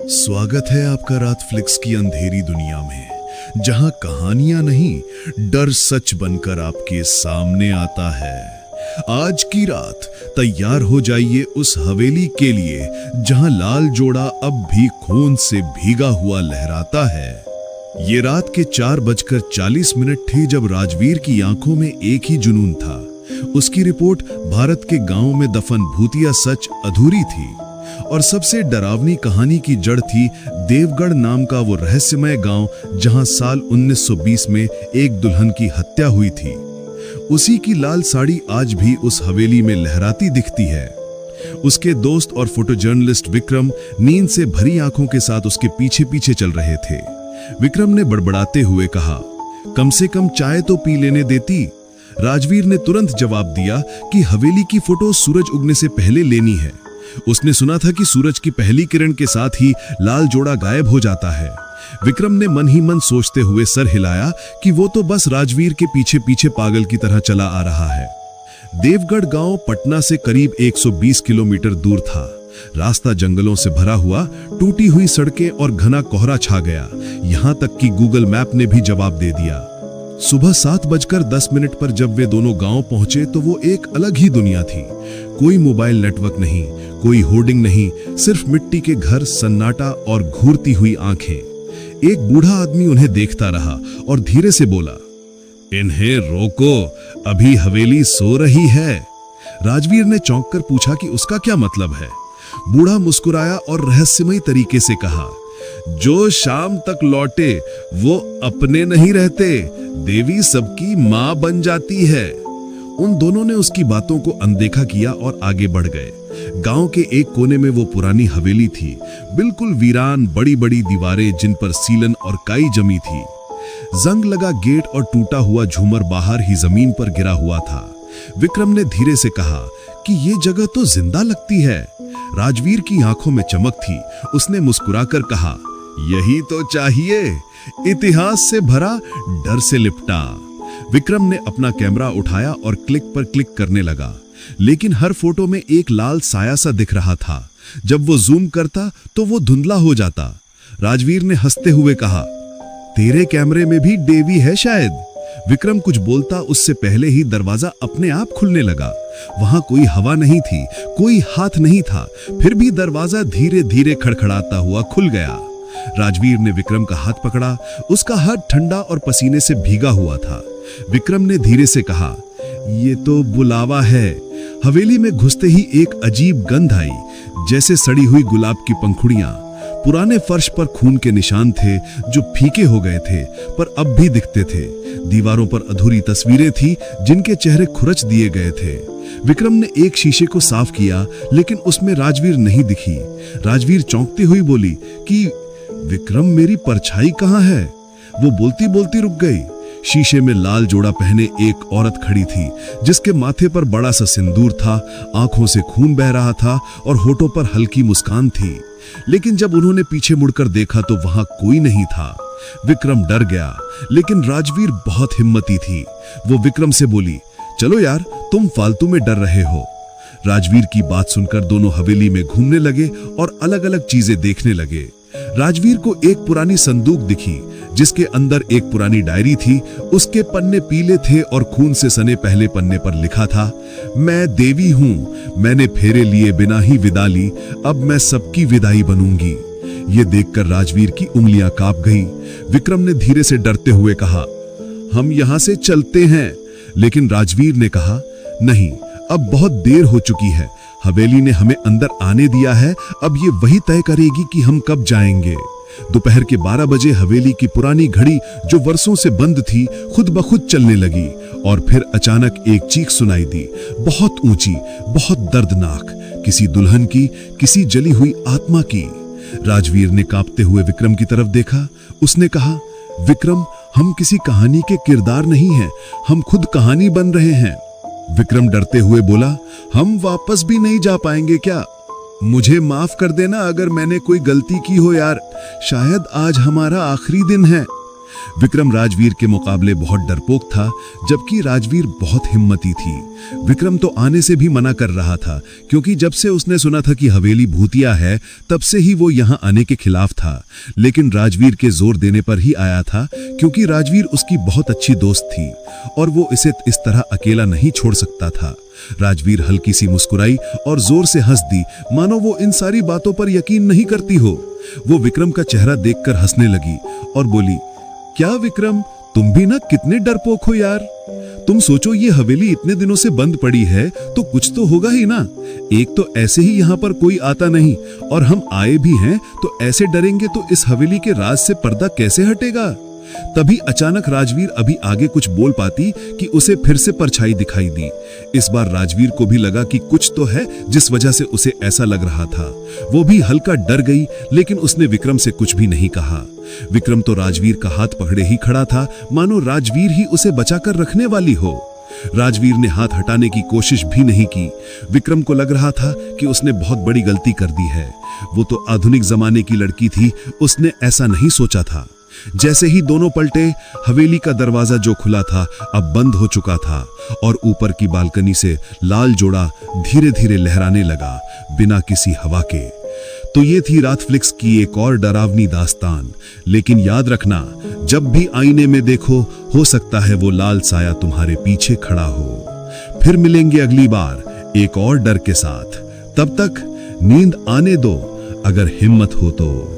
स्वागत है आपका रात फ्लिक्स की अंधेरी दुनिया में, जहां कहानियां नहीं डर सच बनकर आपके सामने आता है। आज की रात तैयार हो जाइए उस हवेली के लिए जहां लाल जोड़ा अब भी खून से भीगा हुआ लहराता है। ये रात के 4:40 थी जब राजवीर की आंखों में एक ही जुनून था। उसकी रिपोर्ट भारत के गांव में दफन भूतिया सच अधूरी थी और सबसे डरावनी कहानी की जड़ थी देवगढ़ नाम का वो रहस्यमय गांव जहां साल 1920 में एक दुल्हन की हत्या हुई थी। उसी की लाल साड़ी आज भी उस हवेली में लहराती दिखती है। उसके दोस्त और फोटो जर्नलिस्ट विक्रम नींद से भरी आंखों के साथ उसके पीछे पीछे चल रहे थे। विक्रम ने बड़बड़ाते हुए कहा, कम से कम चाय तो पी लेने देती। राजवीर ने तुरंत जवाब दिया कि हवेली की फोटो सूरज उगने से पहले लेनी है। उसने सुना था कि सूरज की पहली किरण के साथ ही लाल जोड़ा गायब हो जाता है। विक्रम ने मन ही मन सोचते हुए सर हिलाया कि वो तो बस राजवीर के पीछे पीछे पागल की तरह चला आ रहा है। देवगढ़ गांव पटना से करीब 120 किलोमीटर दूर था। रास्ता जंगलों से भरा हुआ, टूटी हुई सड़कें और घना कोहरा छा गया। यहां तक कि गूगल मैप ने भी जवाब दे दिया। सुबह 7:10 पर जब वे दोनों गांव पहुंचे तो वो एक अलग ही दुनिया थी। कोई मोबाइल नेटवर्क नहीं, कोई होर्डिंग नहीं, सिर्फ मिट्टी के घर, सन्नाटा और घूरती हुई आंखें। एक बूढ़ा आदमी उन्हें देखता रहा और धीरे से बोला, इन्हें रोको, अभी हवेली सो रही है। राजवीर ने चौंक कर पूछा कि उसका क्या मतलब है। बूढ़ा मुस्कुराया और रहस्यमयी तरीके से कहा, जो शाम तक लौटे वो अपने नहीं रहते, देवी सबकी मां बन जाती है। उन दोनों ने उसकी बातों को अनदेखा किया और आगे बढ़ गए। गांव के एक कोने में वो पुरानी हवेली थी, बिल्कुल वीरान, बड़ी बड़ी दीवारें जिन पर सीलन और काई जमी थी। जंग लगा गेट और टूटा हुआ झूमर बाहर ही जमीन पर गिरा हुआ था। विक्रम ने धीरे से कहा कि ये जगह तो जिंदा लगती है। राजवीर की आंखों में चमक थी। उसने मुस्कुराकर कहा, यही तो चाहिए, इतिहास से भरा, डर से लिपटा। विक्रम ने अपना कैमरा उठाया और क्लिक पर क्लिक करने लगा, लेकिन हर फोटो में एक लाल साया सा दिख रहा था। जब वो जूम करता तो वो धुंधला हो जाता। राजवीर ने हंसते हुए कहा, तेरे कैमरे में भी देवी है शायद। विक्रम कुछ बोलता उससे पहले ही दरवाजा अपने आप खुलने लगा। वहां कोई हवा नहीं थी, कोई हाथ नहीं था, फिर भी दरवाजा धीरे धीरे खड़खड़ाता हुआ खुल गया। राजवीर ने विक्रम का हाथ पकड़ा। उसका हाथ ठंडा और पसीने से भीगा हुआ था। विक्रम ने धीरे से कहा, ये तो बुलावा है। हवेली में घुसते ही एक अजीब गंध आई, जैसे सड़ी हुई गुलाब की पंखुड़ियां। पुराने फर्श पर खून के निशान थे जो फीके हो गए थे पर अब भी दिखते थे। दीवारों पर अधूरी तस्वीरें थी जिनके चेहरे खुरच दिए गए थे। विक्रम ने एक शीशे को साफ किया, लेकिन उसमें राजवीर नहीं दिखी। राजवीर चौंकती हुई बोली कि विक्रम, मेरी परछाई कहाँ है? वो बोलती बोलती रुक गई। शीशे में लाल जोड़ा पहने एक औरत खड़ी थी, जिसके माथे पर बड़ा सा सिंदूर था, आंखों से खून बह रहा था और होठों पर हल्की मुस्कान थी। लेकिन जब उन्होंने पीछे मुड़कर देखा तो वहां कोई नहीं था। विक्रम डर गया, लेकिन राजवीर बहुत हिम्मती थी। वो विक्रम से बोली, चलो यार, तुम फालतू में डर रहे हो। राजवीर की बात सुनकर दोनों हवेली में घूमने लगे और अलग अलग चीजें देखने लगे। राजवीर को एक पुरानी संदूक दिखी, जिसके अंदर एक पुरानी डायरी थी। उसके पन्ने पीले थे और खून से सने पहले पन्ने पर लिखा था, मैं देवी हूं, मैंने फेरे लिए बिना ही विदा ली, अब मैं सबकी विदाई बनूंगी। ये देखकर राजवीर की उंगलियां कांप गई। विक्रम ने धीरे से डरते हुए कहा, हम यहां से चलते हैं। लेकिन राजवीर ने कहा, नहीं, अब बहुत देर हो चुकी है। हवेली ने हमें अंदर आने दिया है, अब ये वही तय करेगी कि हम कब जाएंगे। दोपहर के 12 बजे हवेली की पुरानी घड़ी, जो वर्षों से बंद थी, खुद ब खुद चलने लगी और फिर अचानक एक चीख सुनाई दी, बहुत ऊंची, बहुत दर्दनाक, किसी दुल्हन की, किसी जली हुई आत्मा की। राजवीर ने कांपते हुए विक्रम की तरफ देखा। उसने कहा, विक्रम, हम किसी कहानी के किरदार नहीं हैं, हम खुद कहानी बन रहे हैं। विक्रम डरते हुए बोला, हम वापस भी नहीं जा पाएंगे क्या? मुझे माफ कर देना अगर मैंने कोई गलती की हो यार, शायद आज हमारा आखिरी दिन है। विक्रम राजवीर के मुकाबले बहुत डरपोक था, जबकि राजवीर बहुत हिम्मती थी। विक्रम तो आने से भी मना कर रहा था, क्योंकि जब से उसने सुना था कि हवेली भूतिया है, तब से ही वो यहाँ आने के खिलाफ था। लेकिन राजवीर के जोर देने पर ही आया था, क्योंकि राजवीर उसकी बहुत अच्छी दोस्त थी और वो इसे इस तरह अकेला नहीं छोड़ सकता था। राजवीर हल्की सी मुस्कुराई और जोर से हंस दी, मानो वो इन सारी बातों पर यकीन नहीं करती हो। वो विक्रम का चेहरा देखकर हंसने लगी और बोली, क्या विक्रम, तुम भी ना कितने डरपोक हो यार। तुम सोचो, ये हवेली इतने दिनों से बंद पड़ी है तो कुछ तो होगा ही ना। एक तो ऐसे ही यहाँ पर कोई आता नहीं, और हम आए भी हैं तो ऐसे डरेंगे तो इस हवेली के राज से पर्दा कैसे हटेगा। तभी अचानक राजवीर अभी आगे कुछ बोल पाती कि उसे फिर से परछाई दिखाई दी। इस बार राजवीर को भी लगा कि कुछ तो है जिस वजह से उसे ऐसा लग रहा था। वो भी हल्का डर गई, लेकिन उसने विक्रम से कुछ भी नहीं कहा। विक्रम तो राजवीर का हाथ पकड़े ही खड़ा था, मानो राजवीर ही उसे बचाकर रखने वाली हो। राजवीर ने हाथ हटाने की कोशिश भी नहीं की। विक्रम को लग रहा था कि उसने बहुत बड़ी गलती कर दी है। वो तो आधुनिक जमाने की लड़की थी, उसने ऐसा नहीं सोचा था। जैसे ही दोनों पलटे, हवेली का दरवाजा जो खुला था अब बंद हो चुका था और ऊपर की बालकनी से लाल जोड़ा धीरे धीरे लहराने लगा, बिना किसी हवा के। तो ये थी रात फ्लिक्स की एक और डरावनी दास्तान। लेकिन याद रखना, जब भी आईने में देखो, हो सकता है वो लाल साया तुम्हारे पीछे खड़ा हो। फिर मिलेंगे अगली बार एक और डर के साथ। तब तक नींद आने दो, अगर हिम्मत हो तो।